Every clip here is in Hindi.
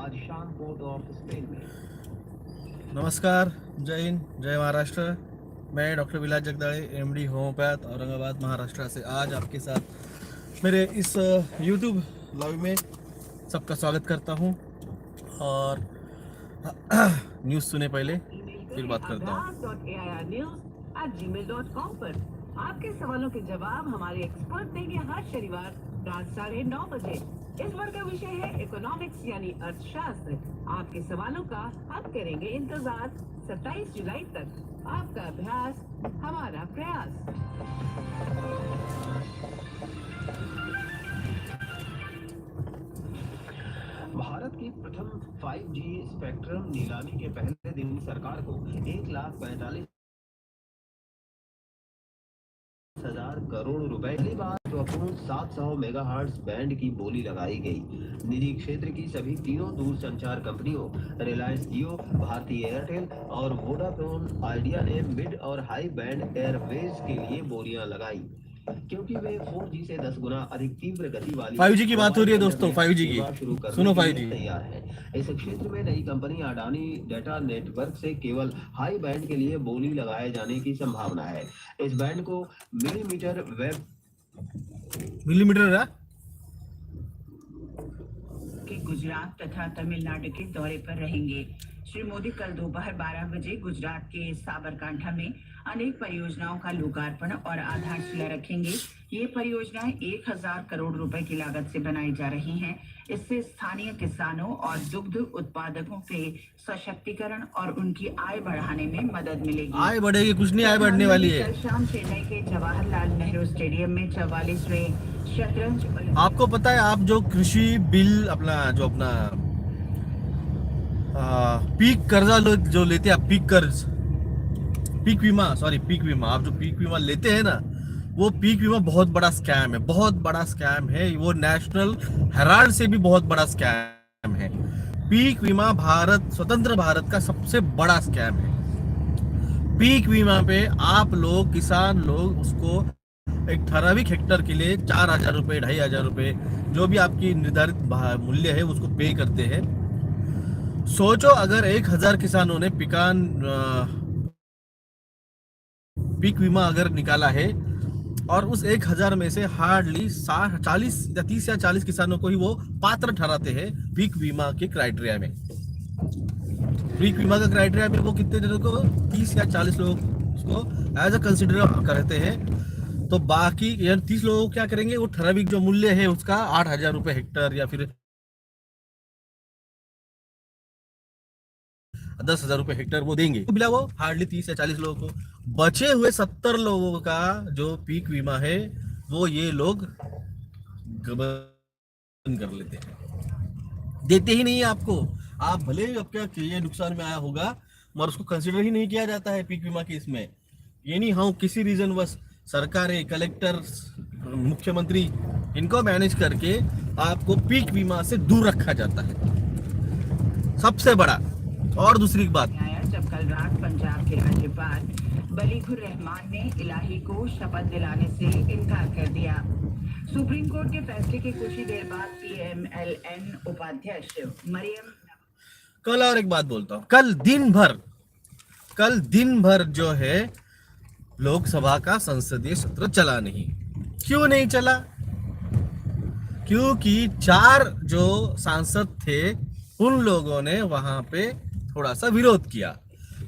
आज शाम पोर्ट ऑफ स्पेन में। नमस्कार, जय हिंद, जय महाराष्ट्र। मैं डॉक्टर विलास जगदाळे, एमडी होम्योपैथ, औरंगाबाद महाराष्ट्र से आज आपके साथ मेरे इस यूट्यूब लाइव में सबका स्वागत करता हूं। और न्यूज़ सुने पहले फिर बात करता हूं। abrahas.airnews@gmail.com पर आपके सवालों के जवाब हमारे एक्सपर्ट देंगे हर शनिवार रात 9:30 बजे। इस बार का विषय है इकोनॉमिक्स यानी अर्थशास्त्र। आपके सवालों का हम करेंगे इंतजार 27 जुलाई तक। आपका अभ्यास हमारा प्रयास। भारत की प्रथम 5G स्पेक्ट्रम नीलामी के पहले दिन सरकार को 1,45,000 करोड़ रुपए पहली बार 700 मेगाहर्ट्ज बैंड की बोली लगाई गई। निजी क्षेत्र की सभी तीनों दूरसंचार कंपनियों रिलायंस जियो, भारती एयरटेल और वोडाफोन आइडिया ने मिड और हाई बैंड एयरवेज के लिए बोलियां लगाई, क्योंकि वे 4G से 10 गुना अधिक तीव्र गति वाली 5G की बात हो रही है दोस्तों, 5G की शुरू करने सुनो, के 5G लिए तैयार है। इस क्षेत्र में नई कंपनी अडानी डेटा नेटवर्क से केवल हाई बैंड के लिए बोली लगाए जाने की संभावना है। इस बैंड को मिलीमीटर है। के गुजरात तथा तमिलनाडु के दौरे पर रहेंगे। श्री मोदी कल दोपहर 12 बजे गुजरात के साबरकांठा में अनेक परियोजनाओं का लोकार्पण और आधारशिला रखेंगे। ये परियोजनाएं 1,000 करोड़ रुपए की लागत से बनाई जा रही हैं। इससे स्थानीय किसानों और दुग्ध उत्पादकों के सशक्तिकरण और उनकी आय बढ़ाने में मदद मिलेगी। आय बढ़ेगी, कुछ नहीं आय बढ़ने वाली है। कल शाम चेन्नई के जवाहरलाल नेहरू स्टेडियम में 44वें शतरंज आपको पता है, आप जो कृषि बिल अपना पीक कर्जा जो लेते हैं, पीक बीमा आप जो पीक बीमा लेते हैं ना, वो पीक बीमा बहुत बड़ा स्कैम है। वो नेशनल हेराल्ड से भी बहुत बड़ा स्कैम है। पीक बीमा स्वतंत्र भारत का सबसे बड़ा स्कैम है। पीक बीमा पे आप लोग, किसान लोग, उसको एक ठराविक हेक्टर के लिए 4,000 रुपये, 2,500 रुपये, जो भी आपकी निर्धारित मूल्य है उसको पे करते हैं। सोचो अगर 1,000 किसानों ने पीक बीमा अगर निकाला है और उस 1,000 में से हार्डली 30 या 40 किसानों को ही वो पात्र ठहराते हैं पीक बीमा के क्राइटेरिया में। पीक बीमा का क्राइटेरिया में वो कितने जनों को, 30 या 40 लोग उसको एज अ कंसिडर करते हैं। तो बाकी 30 लोग क्या करेंगे, वो ठराविक जो मूल्य है उसका 8,000 रुपये हेक्टर या फिर 10,000 रुपये हेक्टर वो देंगे। तो वो हार्डली 30 या 40 लोगों को, बचे हुए 70 लोगों का जो पीक बीमा है वो ये लोग गबन कर लेते हैं, देते ही नहीं है आपको। आप भले ही आपका ये नुकसान में आया होगा मगर उसको कंसिडर ही नहीं किया जाता है पीक बीमा के इसमें। ये नहीं, हाँ किसी रीजन बस सरकारें, कलेक्टर, मुख्यमंत्री, इनको मैनेज करके आपको पीक बीमा से दूर रखा जाता है, सबसे बड़ा। और दूसरी बात, जब कल रात पंजाब के राज्यपाल बलीगुर रहमान ने इलाही को शपथ दिलाने से इनकार कर दिया। सुप्रीम कोर्ट के फैसले के कुछ ही देर बाद PMLN उपाध्यक्ष मरियम, कल और एक बात बोलता हूँ, कल दिन भर जो है लोकसभा का संसदीय सत्र चला नहीं। क्यों नहीं चला? क्योंकि 4 जो सांसद थे उन लोगों ने वहां पे थोड़ा सा विरोध किया,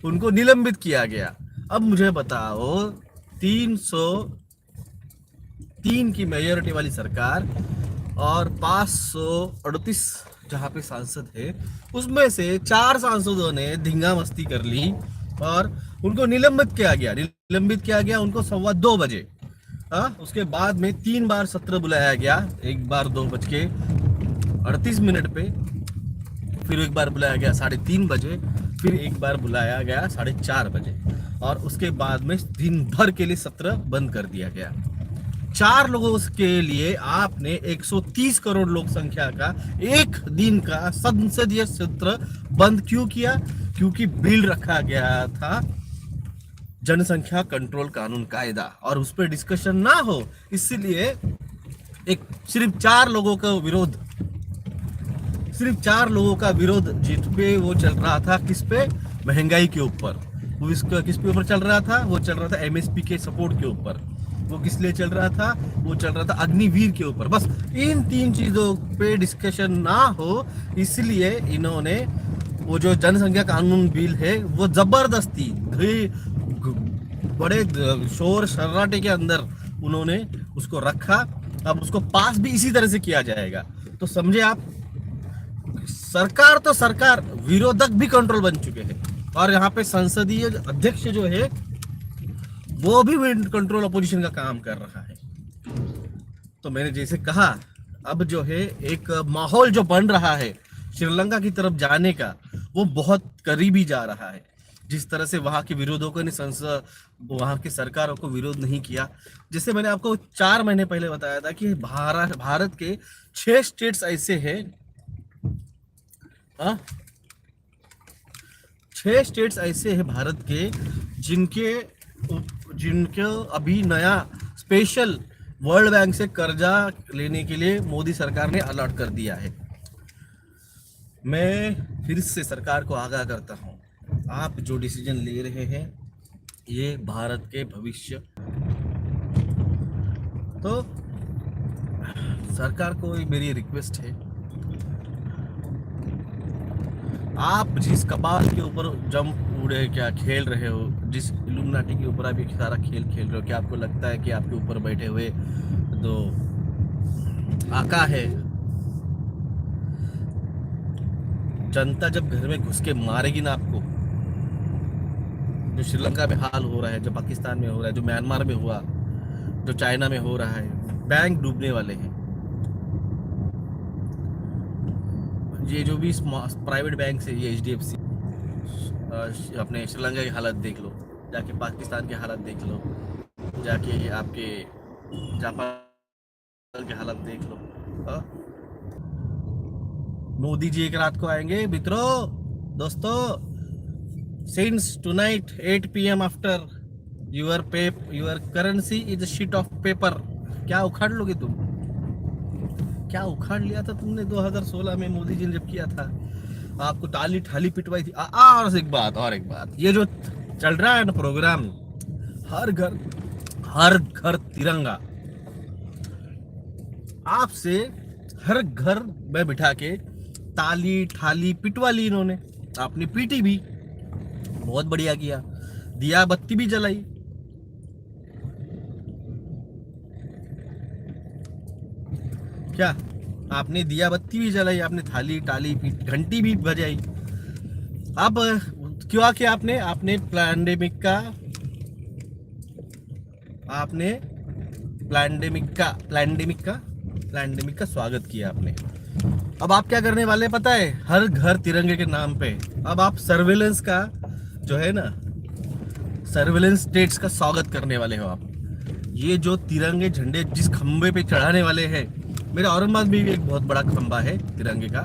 उनको निलंबित किया गया। अब मुझे बताओ, 303 की मेजॉरिटी वाली सरकार और 538 जहाँ पे सांसद है, उसमें से 4 सांसदों ने धींगा मस्ती कर ली और उनको निलंबित किया गया उनको 2:15 बजे। उसके बाद में 3 बार सत्र बुलाया गया, एक बार 2:38 पे, फिर एक बार बुलाया गया 3:30 बजे, फिर एक बार बुलाया गया 4:30 बजे, और उसके बाद में दिन भर के लिए सत्र बंद कर दिया गया। 4 लोगों के लिए आपने 130 करोड़ लोक संख्या का एक दिन का संसदीय सत्र बंद क्यों किया? क्योंकि बिल रखा गया था जनसंख्या कंट्रोल कानून कायदा, और उस पर डिस्कशन ना हो, इसलिए सिर्फ 4 लोगों का विरोध सिर्फ 4 लोगों का विरोध जिस पे वो चल रहा था, किस पे? महंगाई के ऊपर। वो इसका किस पे ऊपर चल रहा था? वो चल रहा था एमएसपी के सपोर्ट के ऊपर। वो किस लिए चल रहा था? वो चल रहा था अग्निवीर के ऊपर। बस इन 3 चीजों पे डिस्कशन ना हो, इसलिए इन्होंने वो जो जनसंख्या कानून बिल है वो जबरदस्ती बड़े शोर शर्राटे के अंदर उन्होंने उसको रखा। अब उसको पास भी इसी तरह से किया जाएगा। तो समझे आप, सरकार तो सरकार, विरोधक भी कंट्रोल बन चुके हैं। और यहाँ पे संसदीय अध्यक्ष जो है वो भी कंट्रोल अपोजिशन का काम कर रहा है। तो मैंने जैसे कहा, अब जो है एक माहौल जो बन रहा है श्रीलंका की तरफ जाने का, वो बहुत करीबी जा रहा है। जिस तरह से वहां के विरोधकों ने संसद, वहां की सरकारों को विरोध नहीं किया। जैसे मैंने आपको 4 महीने पहले बताया था कि भारत के 6 स्टेट्स ऐसे हैं, 6 स्टेट्स ऐसे हैं भारत के जिनके अभी नया स्पेशल वर्ल्ड बैंक से कर्जा लेने के लिए मोदी सरकार ने अलर्ट कर दिया है। मैं फिर से सरकार को आगाह करता हूं, आप जो डिसीजन ले रहे हैं ये भारत के भविष्य, तो सरकार को मेरी रिक्वेस्ट है, आप जिस कपाल के ऊपर जंप उड़े क्या खेल रहे हो, जिस इल्यूमिनाटी के ऊपर आप ये सारा खेल खेल रहे हो, क्या आपको लगता है कि आपके ऊपर बैठे हुए तो आका है? जनता जब घर में घुस के मारेगी ना आपको, जो श्रीलंका में हाल हो रहा है, जो पाकिस्तान में हो रहा है, जो म्यांमार में हुआ, जो चाइना में हो रहा है, बैंक डूबने वाले हैं। ये जो भी प्राइवेट बैंक है, ये HDFC, अपने श्रीलंका की हालत देख लो, जाके पाकिस्तान की हालत देख लो, जाके आपके जापान की हालत देख लो। मोदी जी एक रात को आएंगे, मित्रों, दोस्तों, since tonight 8 PM after your currency is a sheet of paper। क्या उखाड़ लोगे तुम? क्या उखाड़ लिया था तुमने 2016 में मोदी जी ने जब किया था? आपको ताली ठाली पिटवाई थी। और एक बात, ये जो चल रहा है ना प्रोग्राम, हर घर तिरंगा, आपसे हर घर में बिठा के ताली ठाली पिटवा ली इन्होंने। आपने पीटी भी, बहुत बढ़िया किया, दिया बत्ती भी जलाई। क्या आपने दिया बत्ती भी जलाई, आपने थाली टाली घंटी भी बजाई। अब क्यों कि आपने प्लैंडेमिक का स्वागत किया आपने। अब आप क्या करने वाले पता है? हर घर तिरंगे के नाम पे अब आप सर्वेलेंस का जो है ना, सर्वेलेंस स्टेट्स का स्वागत करने वाले हो आप। ये जो तिरंगे झंडे जिस खंबे पे चढ़ाने वाले हैं, मेरे औरंगाबाद में भी एक बहुत बड़ा खंबा है तिरंगे का,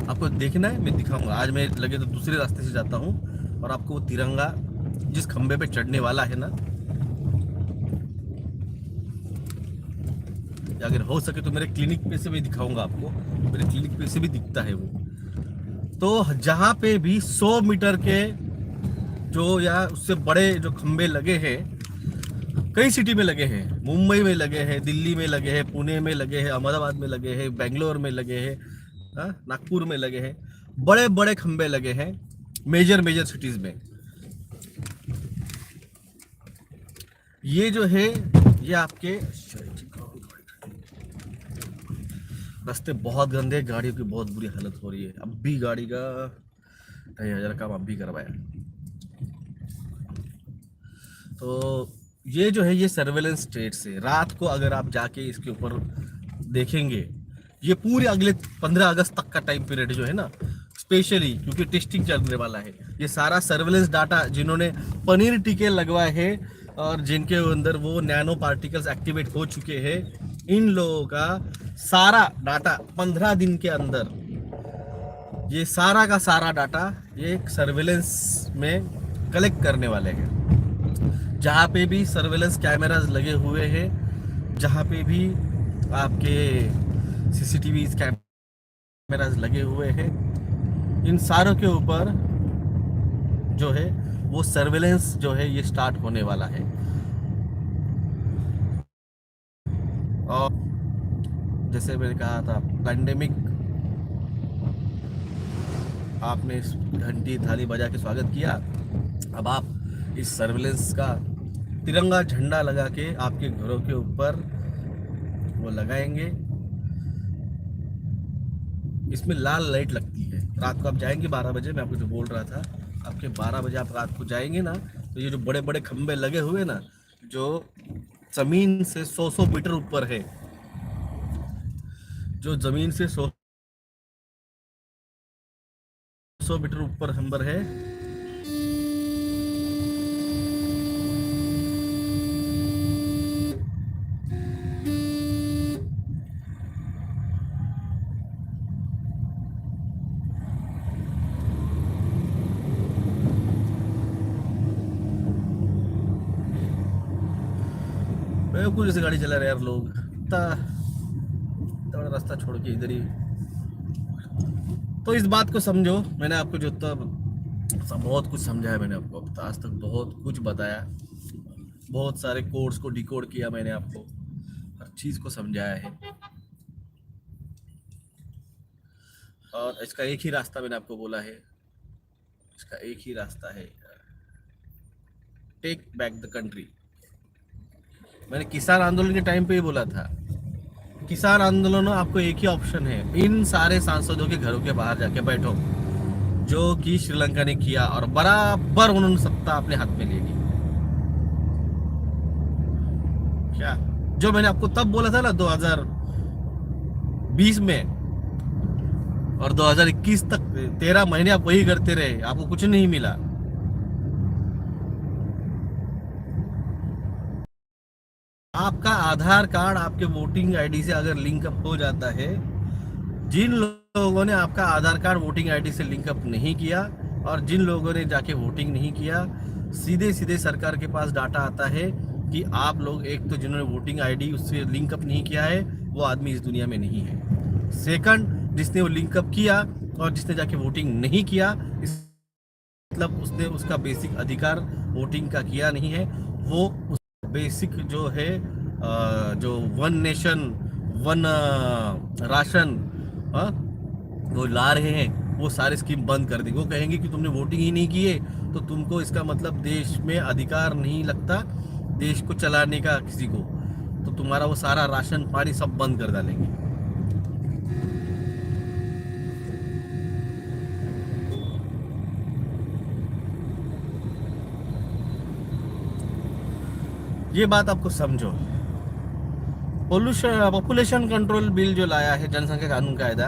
आपको देखना है, मैं दिखाऊंगा। आज मैं लगे तो दूसरे रास्ते से जाता हूँ और आपको वो तिरंगा जिस खंबे पे चढ़ने वाला है ना, अगर हो सके तो मेरे क्लिनिक पे से भी दिखाऊंगा आपको, मेरे क्लिनिक पे से भी दिखता है वो। तो जहाँ पे भी 100 मीटर के जो या उससे बड़े जो खंबे लगे हैं, कई सिटी में लगे हैं, मुंबई में लगे हैं, दिल्ली में लगे हैं, पुणे में लगे हैं, अहमदाबाद में लगे हैं, बेंगलोर में लगे हैं, नागपुर में लगे हैं, बड़े बड़े खंबे लगे हैं मेजर सिटीज में। ये जो है ये आपके रास्ते बहुत गंदे, गाड़ियों की बहुत बुरी हालत हो रही है। अब भी गाड़ी का 2,500 काम अब भी करवाया। तो ये जो है ये सर्वेलेंस स्टेट से रात को अगर आप जाके इसके ऊपर देखेंगे, ये पूरे अगले 15 अगस्त तक का टाइम पीरियड जो है ना, स्पेशली क्योंकि टेस्टिंग चलने वाला है, ये सारा सर्वेलेंस डाटा जिन्होंने पनीर टीके लगवाए हैं और जिनके अंदर वो नैनो पार्टिकल्स एक्टिवेट हो चुके हैं, इन लोगों का सारा डाटा 15 दिन के अंदर, ये सारा का सारा डाटा ये सर्वेलेंस में कलेक्ट करने वाले हैं। जहाँ पे भी सर्वेलेंस कैमरास लगे हुए हैं, जहाँ पे भी आपके CCTV कैमरा कैमरास लगे हुए हैं। इन सारों के ऊपर जो है वो सर्वेलेंस जो है ये स्टार्ट होने वाला है। और जैसे मैंने कहा था, पैंडेमिक आपने इस घंटी थाली बजा के स्वागत किया, अब आप इस सर्वेलेंस का तिरंगा झंडा लगा के आपके घरों के ऊपर वो लगाएंगे। इसमें लाल लाइट लगती है। रात को आप जाएंगे 12 बजे, मैं आपको जो बोल रहा था, आपके 12 बजे आप रात को जाएंगे ना, तो ये जो बड़े बड़े खंबे लगे हुए ना, जो जमीन से 100 मीटर ऊपर है, जो जमीन से 100 मीटर ऊपर खंबर है, बेवकूफ जैसे गाड़ी चला रहे यार लोग, इतना बड़ा रास्ता छोड़ के इधर ही। तो इस बात को समझो, मैंने आपको जो बहुत कुछ समझाया, मैंने आपको आज तक बहुत कुछ बताया, बहुत सारे कोड्स को डिकोड किया मैंने आपको, हर चीज को समझाया है। और इसका एक ही रास्ता मैंने आपको बोला है, इसका एक ही रास्ता है, टेक बैक द कंट्री। मैंने किसान आंदोलन के टाइम पे ही बोला था, किसान आंदोलन में आपको एक ही ऑप्शन है, इन सारे सांसदों के घरों के बाहर जाके बैठो, जो कि श्रीलंका ने किया, और बराबर उन्होंने सत्ता अपने हाथ में ले ली। क्या जो मैंने आपको तब बोला था ना 2020 में और 2021 तक 13 महीने आप वही करते रहे, आपको कुछ नहीं मिला। आपका आधार कार्ड आपके वोटिंग आईडी से अगर लिंकअप हो जाता है, जिन लोगों ने आपका आधार कार्ड वोटिंग आईडी से लिंकअप नहीं किया और जिन लोगों ने जाके वोटिंग नहीं किया, सीधे सीधे सरकार के पास डाटा आता है कि आप लोग, एक तो जिन्होंने वोटिंग आईडी उससे लिंकअप नहीं किया है वो आदमी इस दुनिया में नहीं है, सेकंड जिसने वो लिंकअप किया और जिसने जाके वोटिंग नहीं किया, इस मतलब उसने उसका बेसिक अधिकार वोटिंग का किया नहीं है, वो बेसिक जो है जो वन नेशन वन राशन वो ला रहे हैं, वो सारे स्कीम बंद कर देंगे। वो कहेंगे कि तुमने वोटिंग ही नहीं किए तो तुमको इसका मतलब देश में अधिकार नहीं लगता देश को चलाने का किसी को, तो तुम्हारा वो सारा राशन पानी सब बंद कर डालेंगे। ये बात आपको समझो। पॉपुलेशन कंट्रोल बिल जो लाया है, जनसंख्या कानून कायदा,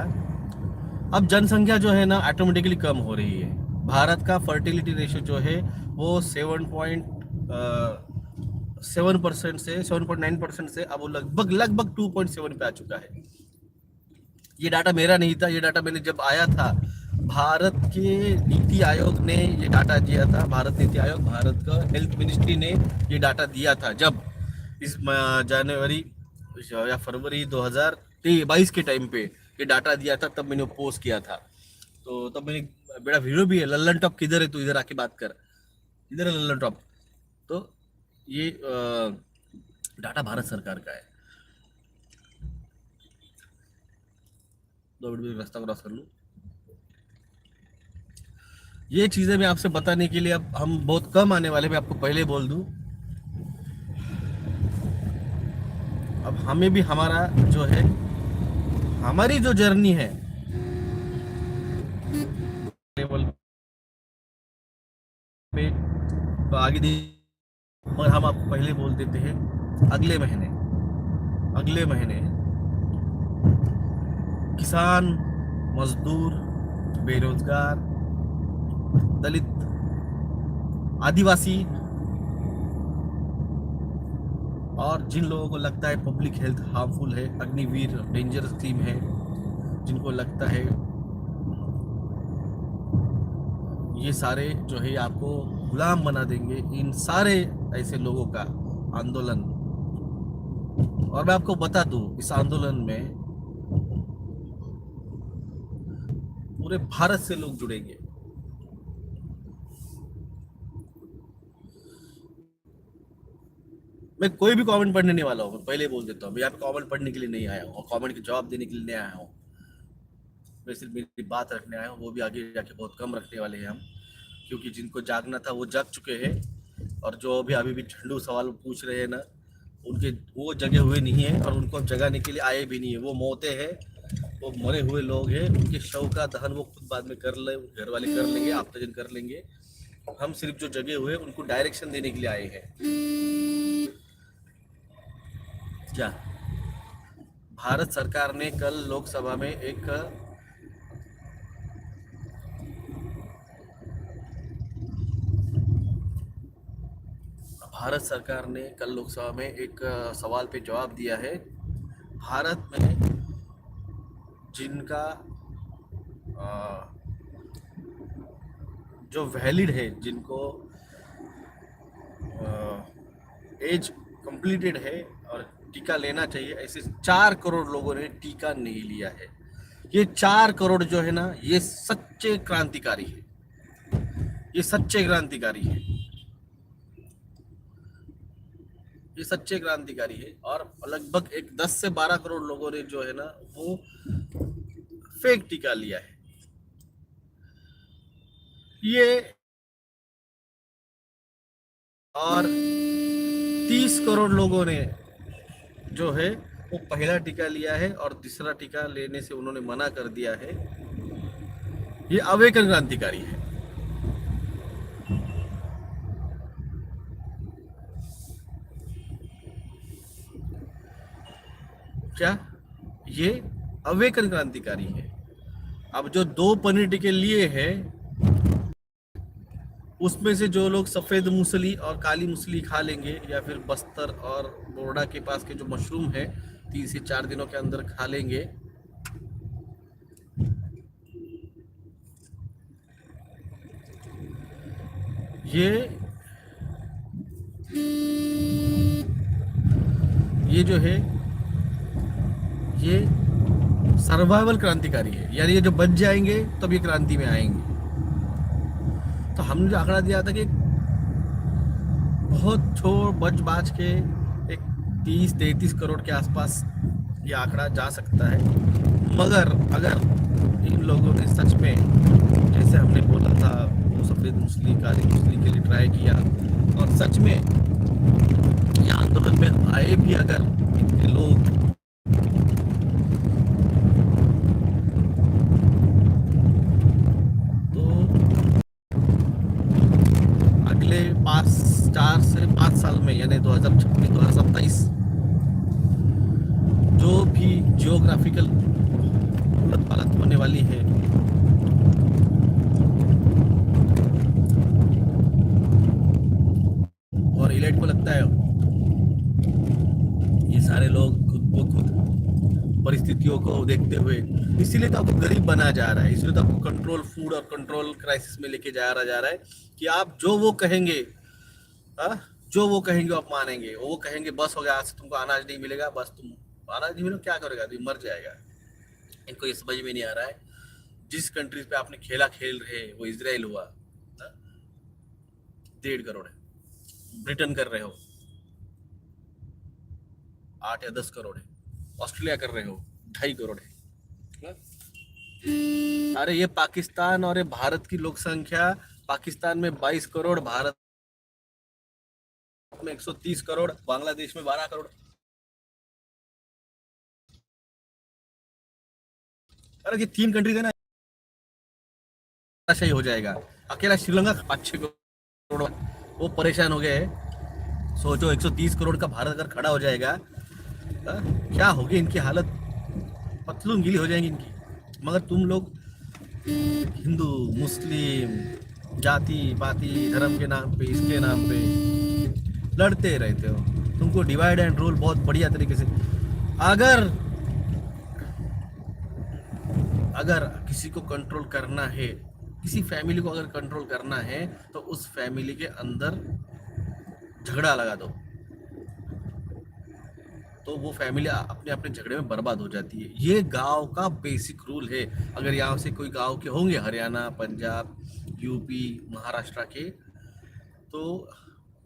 अब जनसंख्या जो है ना ऑटोमेटिकली कम हो रही है। भारत का फर्टिलिटी रेशियो जो है वो 7.7% से 7.9% से अब लगभग 2.7 पे आ चुका है। ये डाटा मेरा नहीं था, ये डाटा मैंने जब आया था, भारत के नीति आयोग ने ये डाटा दिया था, भारत नीति आयोग, भारत का हेल्थ मिनिस्ट्री ने ये डाटा दिया था, जब इस जनवरी या फरवरी 2022 के टाइम पे ये डाटा दिया था, तब मैंने पोस्ट किया था। तो तब मैंने बड़ा वीडियो भी है, लल्लन टॉप किधर है, तो इधर आके बात कर, इधर है लल्लन टॉप। तो ये डाटा भारत सरकार का है। 2 मिनट में रास्ता क्रॉस कर लूँ। ये चीजें मैं आपसे बताने के लिए, अब हम बहुत कम आने वाले, मैं आपको पहले बोल दूं। अब हमें भी हमारा जो है, हमारी जो जर्नी है लेवल पे तो आगे दी, और हम आपको पहले बोल देते हैं अगले महीने किसान, मजदूर, बेरोजगार, दलित, आदिवासी और जिन लोगों को लगता है पब्लिक हेल्थ हार्मफुल है, अग्निवीर डेंजरस स्कीम है, जिनको लगता है ये सारे जो है आपको गुलाम बना देंगे, इन सारे ऐसे लोगों का आंदोलन। और मैं आपको बता दूं, इस आंदोलन में पूरे भारत से लोग जुड़ेंगे। मैं कोई भी कमेंट पढ़ने नहीं वाला हूँ, मैं पहले ही बोल देता हूँ। मैं यहाँ पे कमेंट पढ़ने के लिए नहीं आया हूँ और कमेंट के जवाब देने के लिए नहीं आया हूँ। मैं सिर्फ मेरी बात रखने आया हूँ, वो भी आगे जाके बहुत कम रखने वाले हैं हम, क्योंकि जिनको जागना था वो जाग चुके हैं, और जो अभी भी झंडू सवाल पूछ रहे हैं ना, उनके वो जगे हुए नहीं है और उनको जगाने के लिए आए भी नहीं है। वो मौतें हैं, वो मरे हुए लोग हैं, उनके शव का दहन वो खुद बाद में कर ले, घर वाले कर लेंगे, आपतजन कर लेंगे। हम सिर्फ जो जगे हुए उनको डायरेक्शन देने के लिए आए हैं। क्या भारत सरकार ने कल लोकसभा में एक भारत सरकार ने कल लोकसभा में एक सवाल पे जवाब दिया है। भारत में जिनका जो वैलिड है, जिनको एज कंप्लीटेड है और टीका लेना चाहिए, ऐसे 4 करोड़ लोगों ने टीका नहीं लिया है। ये 4 करोड़ जो है ना, ये सच्चे क्रांतिकारी है, ये सच्चे क्रांतिकारी है, ये सच्चे क्रांतिकारी है। और लगभग एक 10 से 12 करोड़ लोगों ने जो है ना, वो फेक टीका लिया है। ये और 30 करोड़ लोगों ने जो है वो पहला टीका लिया है और दूसरा टीका लेने से उन्होंने मना कर दिया है। ये अवेकन क्रांतिकारी है। क्या ये अवेकन क्रांतिकारी है? अब जो 2 पनीर टीके लिए हैं, उसमें से जो लोग सफेद मूसली और काली मूसली खा लेंगे, या फिर बस्तर और बोरडा के पास के जो मशरूम है 3 से 4 दिनों के अंदर खा लेंगे, ये जो है ये सर्वाइवल क्रांतिकारी है। यानी ये जो बच जाएंगे तब ये क्रांति में आएंगे। तो हमने जो आंकड़ा दिया था कि बहुत छोड़ बच बाच के एक 30-33 करोड़ के आसपास ये आंकड़ा जा सकता है। मगर अगर इन लोगों ने सच में, जैसे हमने बोला था, वो सफेद मूसली काली मूसली के लिए ट्राई किया और सच में ये आंदोलन में आए भी अगर इतने लोग, तो अगले 4 से 5 साल में, यानी 2026-2027, जो भी जियोग्राफिकल हालत होने वाली है, और इलाइट को लगता है ये सारे लोग खुद परिस्थितियों को देखते हुए, इसीलिए तो आपको गरीब बना जा रहा है, इसलिए तो आपको कंट्रोल फूड और कंट्रोल क्राइसिस में लेके जा रहा है कि आप जो वो कहेंगे, जो वो कहेंगे आप मानेंगे। वो कहेंगे बस हो गया, आज से तुमको अनाज नहीं मिलेगा, बस तुम अनाज नहीं मिलेगा, क्या करेगा, तुम मर जाएगा। इनको ये समझ में नहीं आ रहा है। जिस कंट्रीज पे आपने खेला खेल रहे, वो इजराइल हुआ 1.5 करोड़ है, ब्रिटेन कर रहे हो 8 या 10 करोड़ है, ऑस्ट्रेलिया कर रहे हो 2.5 करोड़ है। अरे ये पाकिस्तान और ये भारत की लोक संख्या, पाकिस्तान में 22 करोड़, भारत में 130 करोड़, बांग्लादेश में 12 करोड़। अरे ये 3 कंट्रीज है ना, सही हो जाएगा। अकेला श्रीलंका 5-6 करोड़, वो परेशान हो गए हैं। सोचो 130 करोड़ का भारत अगर खड़ा हो जाएगा, क्या होगी इनकी हालत, पतलून गीली हो जाएंगी इनकी। मगर तुम लोग हिंदू मुस्लिम जाति पाति धर्म के नाम पे, इसके नाम पे लड़ते रहते हो। तुमको डिवाइड एंड रूल बहुत बढ़िया तरीके से, अगर किसी को कंट्रोल करना है, किसी फैमिली को अगर कंट्रोल करना है, तो उस फैमिली के अंदर झगड़ा लगा दो। तो वो फैमिली अपने अपने झगड़े में बर्बाद हो जाती है। ये गांव का बेसिक रूल है। अगर यहाँ से कोई गांव के होंगे हरियाणा, पंजाब, यूपी, महाराष्ट्र के, तो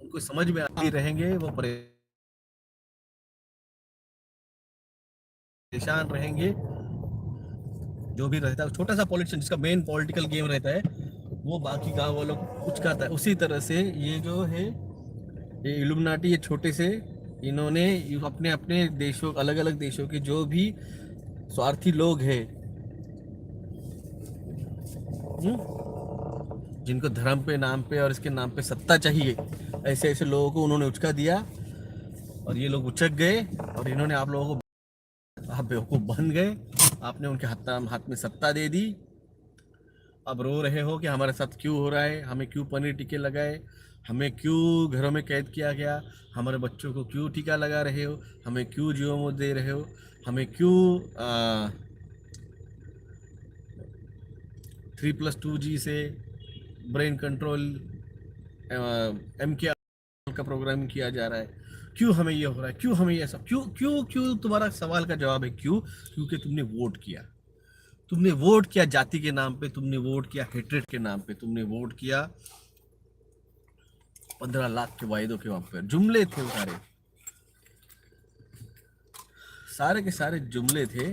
उनको समझ में आते रहेंगे, वो परेशान रहेंगे। जो भी रहता है छोटा सा पॉलिटिशियन जिसका मेन पॉलिटिकल गेम रहता है, वो बाकी गांव वालों को उचकाता है। उसी तरह से ये जो है, ये इल्यूमिनाटी, ये छोटे से इन्होंने अपने अपने देशों, अलग अलग देशों के जो भी स्वार्थी लोग हैं, जिनको धर्म पे, नाम पे और इसके नाम पे सत्ता चाहिए, ऐसे ऐसे लोगों को उन्होंने उचका दिया और ये लोग उचक गए। और इन्होंने आप लोगों को, आप बेवकूफ बन गए, आपने उनके हाथ में सत्ता दे दी। अब रो रहे हो कि हमारे साथ क्यों हो रहा है, हमें क्यों पनीर टिक्के लगाए, हमें क्यों घरों में कैद किया गया, हमारे बच्चों को क्यों टीका लगा रहे हो, हमें क्यों जीओमो दे रहे हो, हमें क्यों 3+2G से ब्रेन कंट्रोल MK का प्रोग्रामिंग किया जा रहा है, क्यों हमें ये हो रहा है, क्यों हमें ये सब, क्यों क्यों क्यों? तुम्हारा सवाल का जवाब है क्यों। क्योंकि तुमने वोट किया, तुमने वोट किया जाति के नाम पे, तुमने वोट किया हेट्रेड के नाम पे, तुमने वोट किया 15 लाख के वायदों के वहां पर। जुमले थे वो सारे के सारे जुमले थे।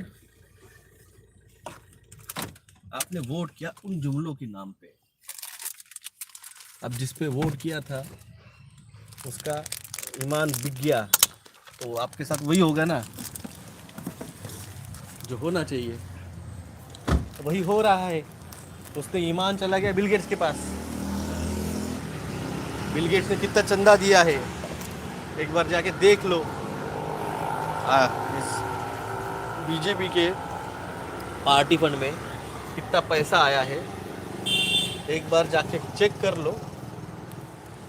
आपने वोट किया उन जुमलों के नाम पे। अब जिस पे वोट किया था उसका ईमान बिक गया, तो आपके साथ वही होगा ना जो होना चाहिए, तो वही हो रहा है। उसने ईमान चला गया बिल गेट्स के पास। बिल गेट्स ने कितना चंदा दिया है एक बार जाके देख लो। इस बीजेपी के पार्टी फंड में कितना पैसा आया है, एक बार जाके चेक कर लो,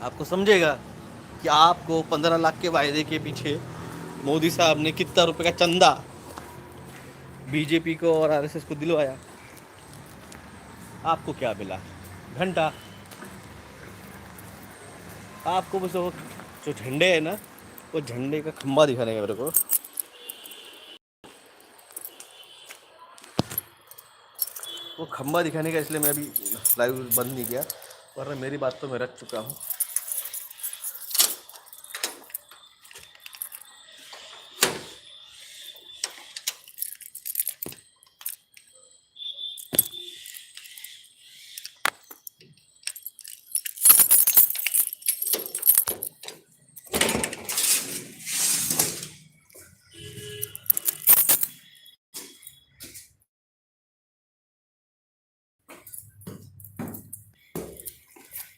आपको समझेगा कि आपको 15 लाख के वायदे के पीछे मोदी साहब ने कितना रुपए का चंदा बीजेपी को और आरएसएस को दिलवाया। आपको क्या मिला? घंटा। आपको बस वो जो झंडे है ना, वो झंडे का खंबा दिखाने का मेरे को। वो खंबा दिखाने का, इसलिए मैं अभी लाइव बंद नहीं किया, वरना मेरी बात तो मैं रख चुका हूँ।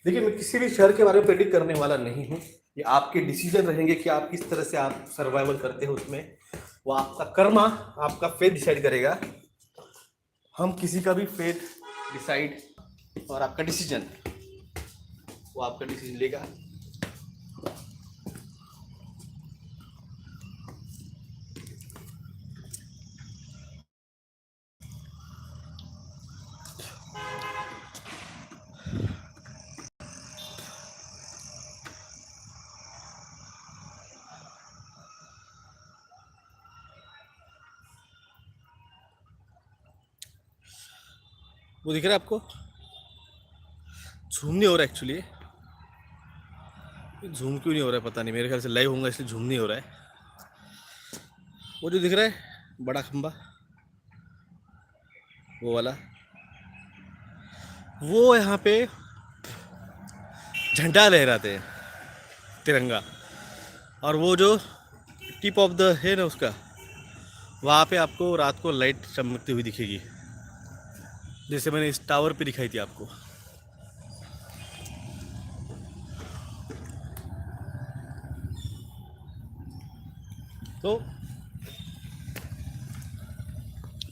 देखिए, मैं किसी भी शहर के बारे में प्रेडिक्ट करने वाला नहीं हूँ। ये आपके डिसीजन रहेंगे कि आप किस तरह से आप सर्वाइवल करते हो उसमें। वो आपका कर्मा, आपका फेथ डिसाइड करेगा। हम किसी का भी फेथ डिसाइड, और आपका डिसीजन, वो आपका डिसीजन लेगा। वो दिख रहा है आपको? झूम नहीं हो रहा एक्चुअली। झूम क्यों नहीं हो रहा है पता नहीं, मेरे ख्याल से लाइव होगा इसलिए झूम नहीं हो रहा है। वो जो दिख रहा है बड़ा खंबा, वो वाला, वो यहाँ पे झंडा लहराते हैं, तिरंगा। और वो जो टिप ऑफ द है ना उसका, वहाँ पे आपको रात को लाइट चमकती हुई दिखेगी, जैसे मैंने इस टावर पे दिखाई थी आपको। तो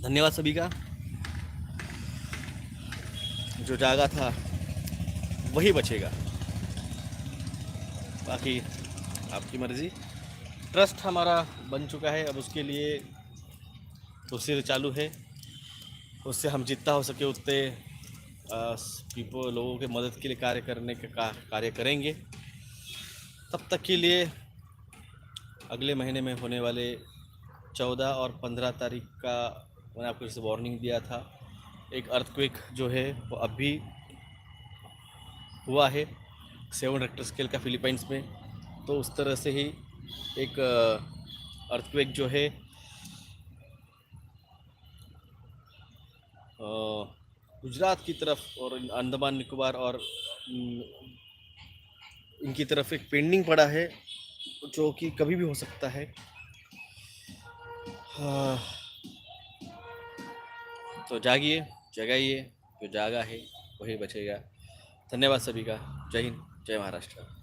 धन्यवाद सभी का। जो जागा था वही बचेगा, बाकी आपकी मर्जी। ट्रस्ट हमारा बन चुका है, अब उसके लिए प्रोसीजर चालू है। उससे हम जितना हो सके उतने लोगों के मदद के लिए कार्य करने का कार्य करेंगे। तब तक के लिए अगले महीने में होने वाले 14 और 15 तारीख का मैंने आपको जैसे वार्निंग दिया था, एक अर्थक्वेक जो है वो अभी हुआ है 7 रेक्टर स्केल का फिलीपाइंस में। तो उस तरह से ही एक अर्थक्वेक जो है गुजरात की तरफ और अंडमान निकोबार और इनकी तरफ एक पेंडिंग पड़ा है, जो कि कभी भी हो सकता है। तो जागिए, जगाइए, जो जागा है वही बचेगा। धन्यवाद सभी का। जय हिंद, जय महाराष्ट्र।